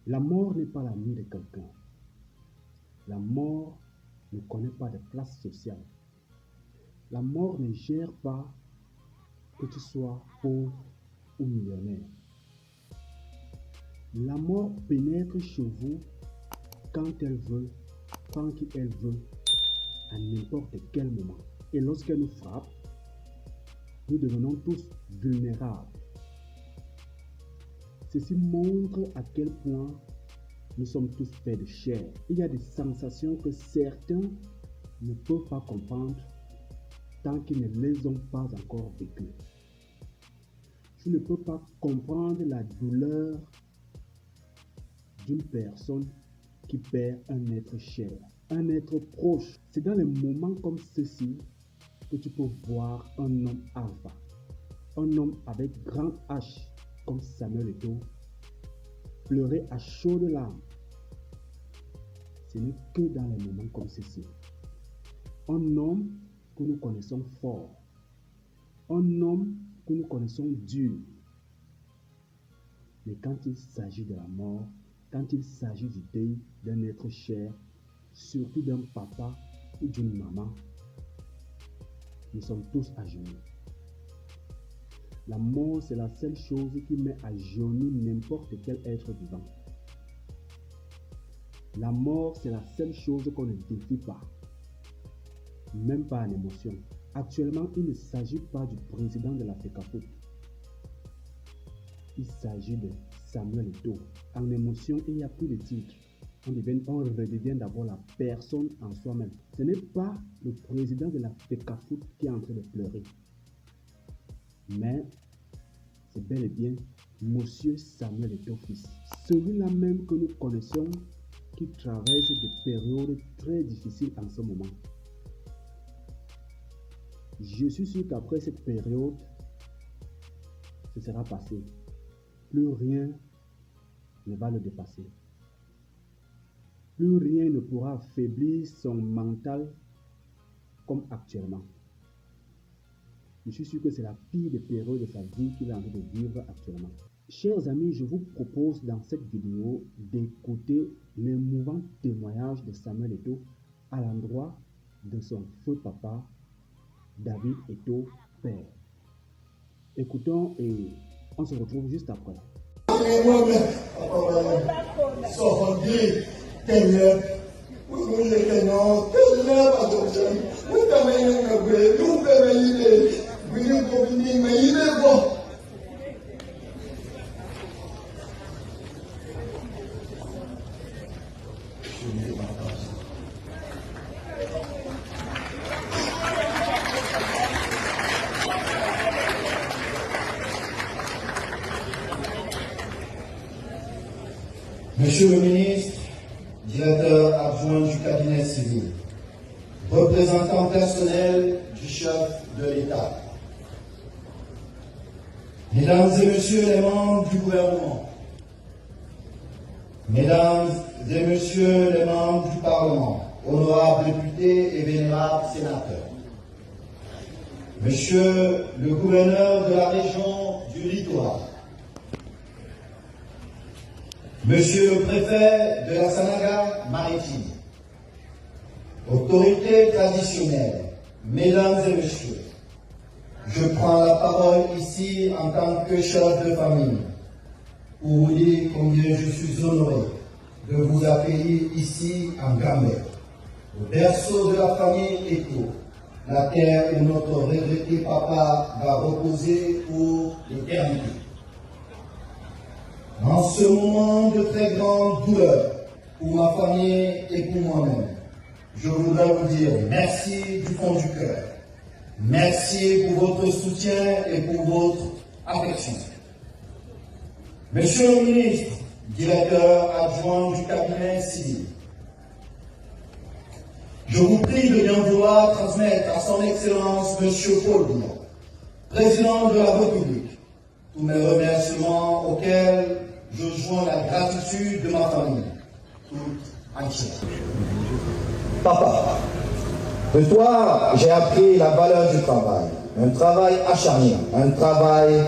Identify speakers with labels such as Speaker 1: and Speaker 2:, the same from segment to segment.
Speaker 1: La mort n'est pas l'ami de quelqu'un. La mort ne connaît pas de classe sociale. La mort ne gère pas que tu sois pauvre ou millionnaire. La mort pénètre chez vous quand elle veut, quand elle veut, à n'importe quel moment. Et lorsqu'elle nous frappe, nous devenons tous vulnérables. Ceci montre à quel point nous sommes tous faits de chair. Il y a des sensations que certains ne peuvent pas comprendre tant qu'ils ne les ont pas encore vécues. Je ne peux pas comprendre la douleur d'une personne qui perd un être cher, un être proche. C'est dans les moments comme ceci que tu peux voir un homme alpha, un homme avec grand H comme Samuel Eto'o, pleurer à chaudes larmes. Ce n'est que dans les moments comme ceci. Un homme que nous connaissons fort, un homme que nous connaissons dur. Mais quand il s'agit de la mort, quand il s'agit du deuil d'un être cher, surtout d'un papa ou d'une maman, nous sommes tous à genoux. La mort, c'est la seule chose qui met à genoux n'importe quel être vivant. La mort, c'est la seule chose qu'on ne défie pas, même pas en émotion. Actuellement, il ne s'agit pas du président de la FECAFOOT. Il s'agit de Samuel Eto'o. En émotion, il n'y a plus de titre. On redevient d'abord la personne en soi-même. Ce n'est pas le président de la FECAFOOT qui est en train de pleurer. Mais c'est bel et bien Monsieur Samuel Eto'o fils. Celui-là même que nous connaissons qui traverse des périodes très difficiles en ce moment. Je suis sûr qu'après cette période, ce sera passé. Plus rien ne va le dépasser. Plus rien ne pourra affaiblir son mental comme actuellement. Je suis sûr que c'est la pire des périodes de sa vie qu'il est en train de vivre actuellement. Chers amis, je vous propose dans cette vidéo d'écouter l'émouvant témoignage de Samuel Eto'o à l'endroit de son feu papa, David Eto'o, père. Écoutons et on se retrouve juste après.
Speaker 2: Monsieur le ministre, directeur adjoint du cabinet civil, représentant personnel du chef de l'État, mesdames et messieurs les membres du gouvernement, mesdames et messieurs les membres du Parlement, honorables députés et vénérables sénateurs, monsieur le gouverneur de la région du Littoral, monsieur le préfet de la Sanaga maritime, autorités traditionnelles, mesdames et messieurs, je prends la parole ici en tant que chef de famille pour vous dire combien je suis honoré de vous accueillir ici en Gambie, au berceau de la famille Eto'o, la terre où notre regretté papa va reposer pour l'éternité. En ce moment de très grande douleur pour ma famille et pour moi-même, je voudrais vous dire merci du fond du cœur. Merci pour votre soutien et pour votre affection. Monsieur le ministre, directeur adjoint du cabinet civil, je vous prie de bien vouloir transmettre à son Excellence Monsieur Paul Biya, président de la République, tous mes remerciements auxquels je joins la gratitude de ma famille toute entière. Papa, de toi, j'ai appris la valeur du travail. Un travail acharné, un travail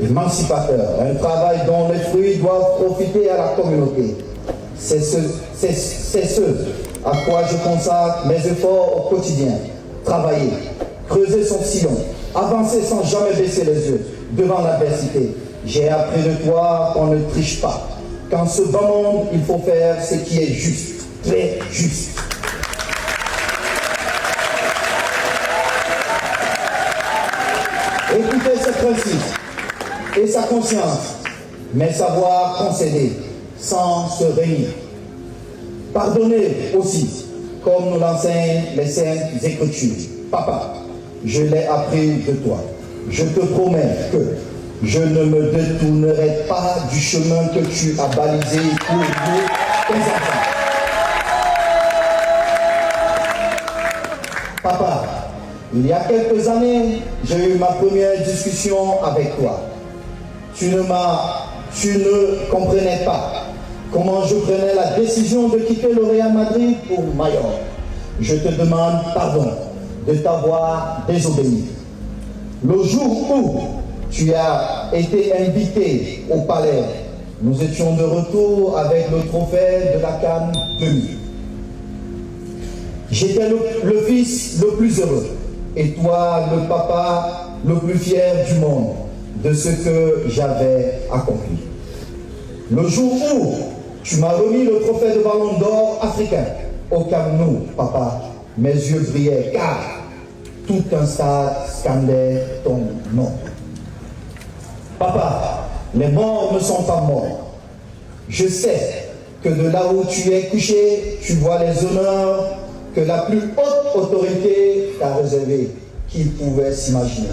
Speaker 2: émancipateur, un travail dont les fruits doivent profiter à la communauté. C'est ce à quoi je consacre mes efforts au quotidien. Travailler, creuser son sillon, avancer sans jamais baisser les yeux devant l'adversité. J'ai appris de toi qu'on ne triche pas, qu'en ce bas monde, il faut faire ce qui est juste, très juste. Écouter ses principes et sa conscience, mais savoir concéder sans se renier. Pardonner aussi, comme nous l'enseignent les Saintes Écritures. Papa, je l'ai appris de toi. Je te promets que je ne me détournerai pas du chemin que tu as balisé pour nous, tes enfants. Papa, il y a quelques années, j'ai eu ma première discussion avec toi. Tu ne comprenais pas comment je prenais la décision de quitter le Real Madrid pour Mallorca. Je te demande pardon de t'avoir désobéi. Le jour où tu as été invité au palais, nous étions de retour avec le trophée de la CAN 2000. J'étais le fils le plus heureux et toi le papa le plus fier du monde de ce que j'avais accompli. Le jour où tu m'as remis le trophée de ballon d'or africain au Camp Nou, papa, mes yeux brillaient car tout un stade scandait ton nom. Papa, les morts ne sont pas morts. Je sais que de là où tu es couché, tu vois les honneurs que la plus haute autorité t'a réservés, qu'il pouvait s'imaginer.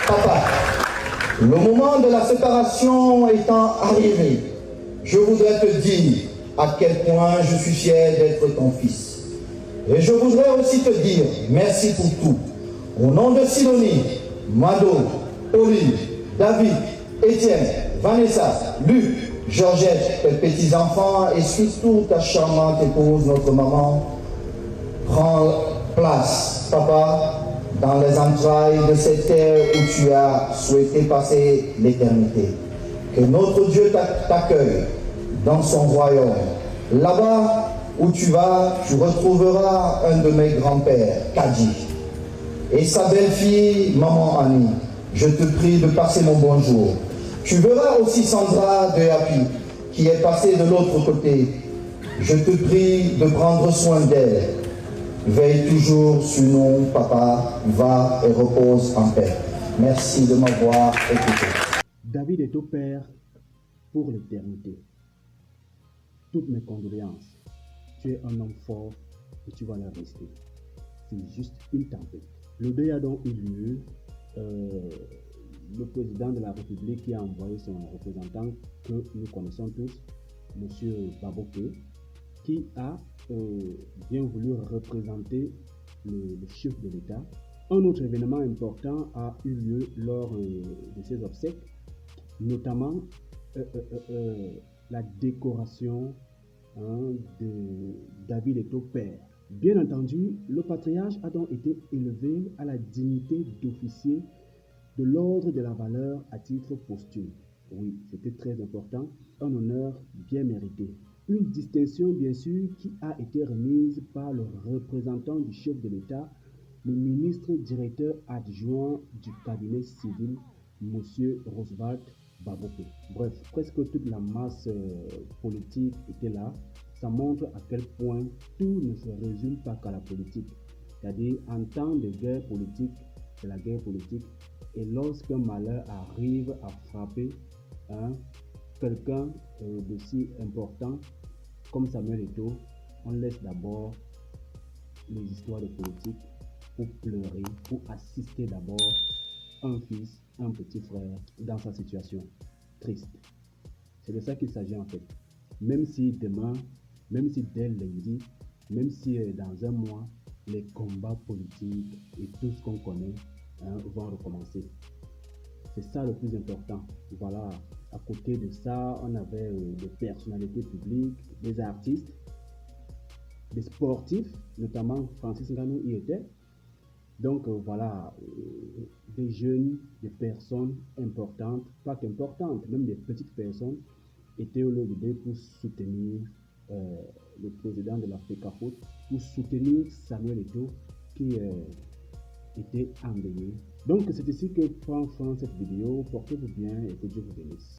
Speaker 2: Papa, le moment de la séparation étant arrivé, je voudrais te dire à quel point je suis fier d'être ton fils. Et je voudrais aussi te dire merci pour tout. Au nom de Sidonie, Mado, Olive, David, Étienne, Vanessa, Luc, Georgette, tes petits-enfants et surtout ta charmante épouse, notre maman, prends place, papa, dans les entrailles de cette terre où tu as souhaité passer l'éternité. Que notre Dieu t'accueille dans son royaume. Là-bas où tu vas, tu retrouveras un de mes grands-pères, Kadi, et sa belle-fille, maman Annie. Je te prie de passer mon bonjour. Tu verras aussi Sandra de Happy, qui est passée de l'autre côté. Je te prie de prendre soin d'elle. Veille toujours sur nous, papa, va et repose en paix. Merci de m'avoir écouté.
Speaker 1: David est au Père pour l'éternité. Toutes mes condoléances. Tu es un homme fort et tu vas le rester. C'est juste une tempête. Le deuil a donc eu lieu. Le président de la République qui a envoyé son représentant que nous connaissons tous, M. Baboké, qui a bien voulu représenter le chef de l'État. Un autre événement important a eu lieu lors de ces obsèques, notamment la décoration de David Eto'o Père. Bien entendu, le patriarche a donc été élevé à la dignité d'officier de l'ordre de la valeur à titre posthume. Oui, c'était très important, un honneur bien mérité. Une distinction bien sûr qui a été remise par le représentant du chef de l'État, le ministre directeur adjoint du cabinet civil, M. Roosevelt Baboké. Bref, presque toute la masse politique était là. Ça montre à quel point tout ne se résume pas qu'à la politique. C'est-à-dire, en temps de guerre politique, c'est la guerre politique. Et lorsqu'un malheur arrive à frapper quelqu'un d'aussi important comme Samuel Eto'o, on laisse d'abord les histoires de politique pour pleurer, pour assister d'abord un fils, un petit frère dans sa situation triste. C'est de ça qu'il s'agit en fait. Même si demain, même si dès lundi, même si dans un mois, les combats politiques et tout ce qu'on connaît vont recommencer. C'est ça le plus important. Voilà, à côté de ça, on avait des personnalités publiques, des artistes, des sportifs, notamment Francis Ngannou y était. Donc voilà, des jeunes, des personnes importantes, pas qu'importantes, même des petites personnes étaient au lobby pour soutenir le président de la FECAFOOT, pour soutenir Samuel Eto'o qui était endeuillé. Donc c'est ici que prend fin cette vidéo. Portez-vous bien et que Dieu vous bénisse.